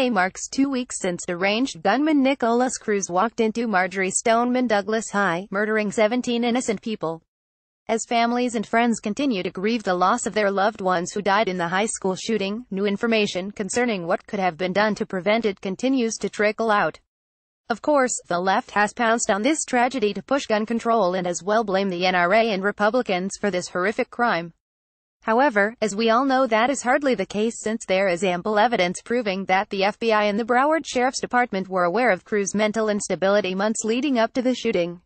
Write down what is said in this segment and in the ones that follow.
Today marks 2 weeks since deranged gunman Nikolas Cruz walked into Marjory Stoneman Douglas High, murdering 17 innocent people. As families and friends continue to grieve the loss of their loved ones who died in the high school shooting, new information concerning what could have been done to prevent it continues to trickle out. Of course, the left has pounced on this tragedy to push gun control and as well blame the NRA and Republicans for this horrific crime. However, as we all know, that is hardly the case since there is ample evidence proving that the FBI and the Broward Sheriff's Department were aware of Cruz's mental instability months leading up to the shooting.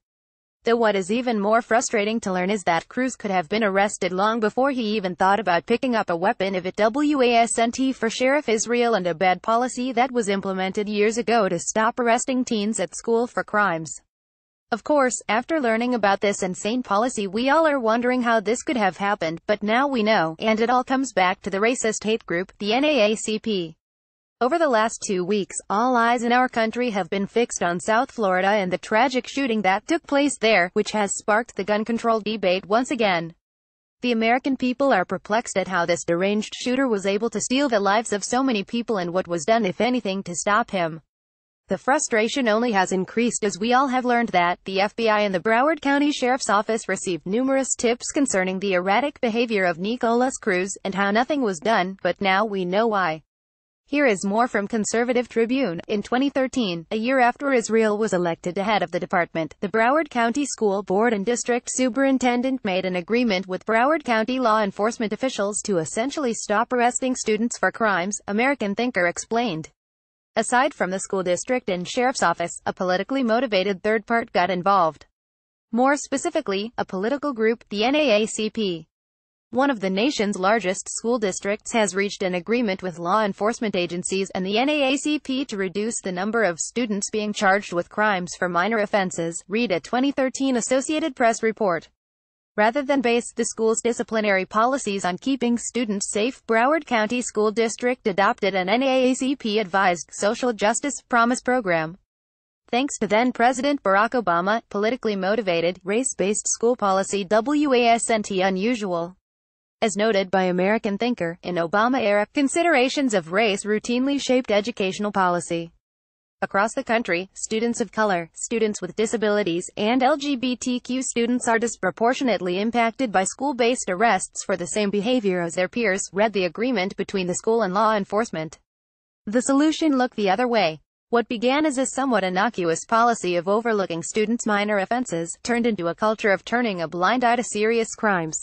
Though what is even more frustrating to learn is that Cruz could have been arrested long before he even thought about picking up a weapon if it wasn't for Sheriff Israel and a bad policy that was implemented years ago to stop arresting teens at school for crimes. Of course, after learning about this insane policy, we all are wondering how this could have happened, but now we know, and it all comes back to the racist hate group, the NAACP. Over the last 2 weeks, all eyes in our country have been fixed on South Florida and the tragic shooting that took place there, which has sparked the gun control debate once again. The American people are perplexed at how this deranged shooter was able to steal the lives of so many people and what was done, if anything, to stop him. The frustration only has increased as we all have learned that the FBI and the Broward County Sheriff's Office received numerous tips concerning the erratic behavior of Nikolas Cruz, and how nothing was done, but now we know why. Here is more from Conservative Tribune. In 2013, a year after Israel was elected head of the department, the Broward County School Board and District Superintendent made an agreement with Broward County law enforcement officials to essentially stop arresting students for crimes, American Thinker explained. Aside from the school district and sheriff's office, a politically motivated third part got involved. More specifically, a political group, the NAACP. One of the nation's largest school districts has reached an agreement with law enforcement agencies and the NAACP to reduce the number of students being charged with crimes for minor offenses, read a 2013 Associated Press report. Rather than base the school's disciplinary policies on keeping students safe, Broward County School District adopted an NAACP-advised social justice promise program. Thanks to then-President Barack Obama, politically motivated, race-based school policy wasn't unusual. As noted by American Thinker, in Obama-era, considerations of race routinely shaped educational policy. Across the country, students of color, students with disabilities, and LGBTQ students are disproportionately impacted by school-based arrests for the same behavior as their peers, read the agreement between the school and law enforcement. The solution looked the other way. What began as a somewhat innocuous policy of overlooking students' minor offenses, turned into a culture of turning a blind eye to serious crimes.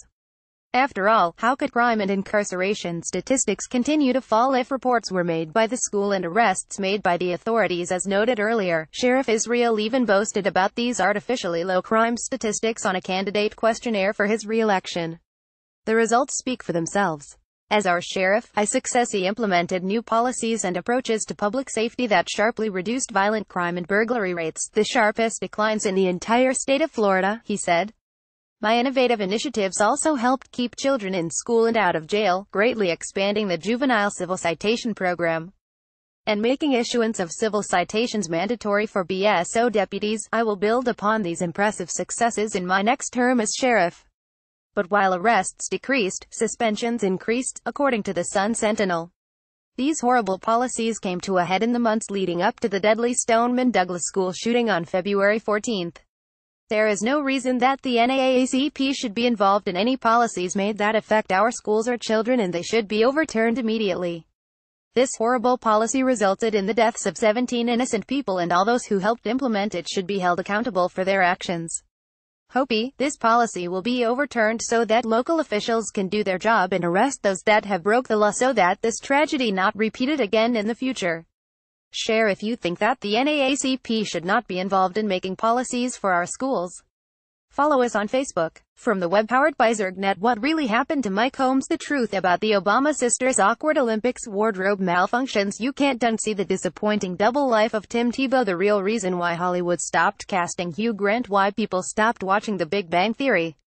After all, how could crime and incarceration statistics continue to fall if reports were made by the school and arrests made by the authorities? As noted earlier, Sheriff Israel even boasted about these artificially low crime statistics on a candidate questionnaire for his re-election. The results speak for themselves. As our sheriff, I successfully implemented new policies and approaches to public safety that sharply reduced violent crime and burglary rates, the sharpest declines in the entire state of Florida, he said. My innovative initiatives also helped keep children in school and out of jail, greatly expanding the juvenile civil citation program and making issuance of civil citations mandatory for BSO deputies. I will build upon these impressive successes in my next term as sheriff. But while arrests decreased, suspensions increased, according to the Sun Sentinel. These horrible policies came to a head in the months leading up to the deadly Stoneman Douglas school shooting on February 14. There is no reason that the NAACP should be involved in any policies made that affect our schools or children, and they should be overturned immediately. This horrible policy resulted in the deaths of 17 innocent people, and all those who helped implement it should be held accountable for their actions. Hope this policy will be overturned so that local officials can do their job and arrest those that have broke the law so that this tragedy not repeated again in the future. Share if you think that the NAACP should not be involved in making policies for our schools. Follow us on Facebook. From the web powered by ZergNet, what really happened to Mike Holmes? The truth about the Obama sisters' awkward Olympics wardrobe malfunctions. You can't unsee the disappointing double life of Tim Tebow. The real reason why Hollywood stopped casting Hugh Grant. Why people stopped watching The Big Bang Theory.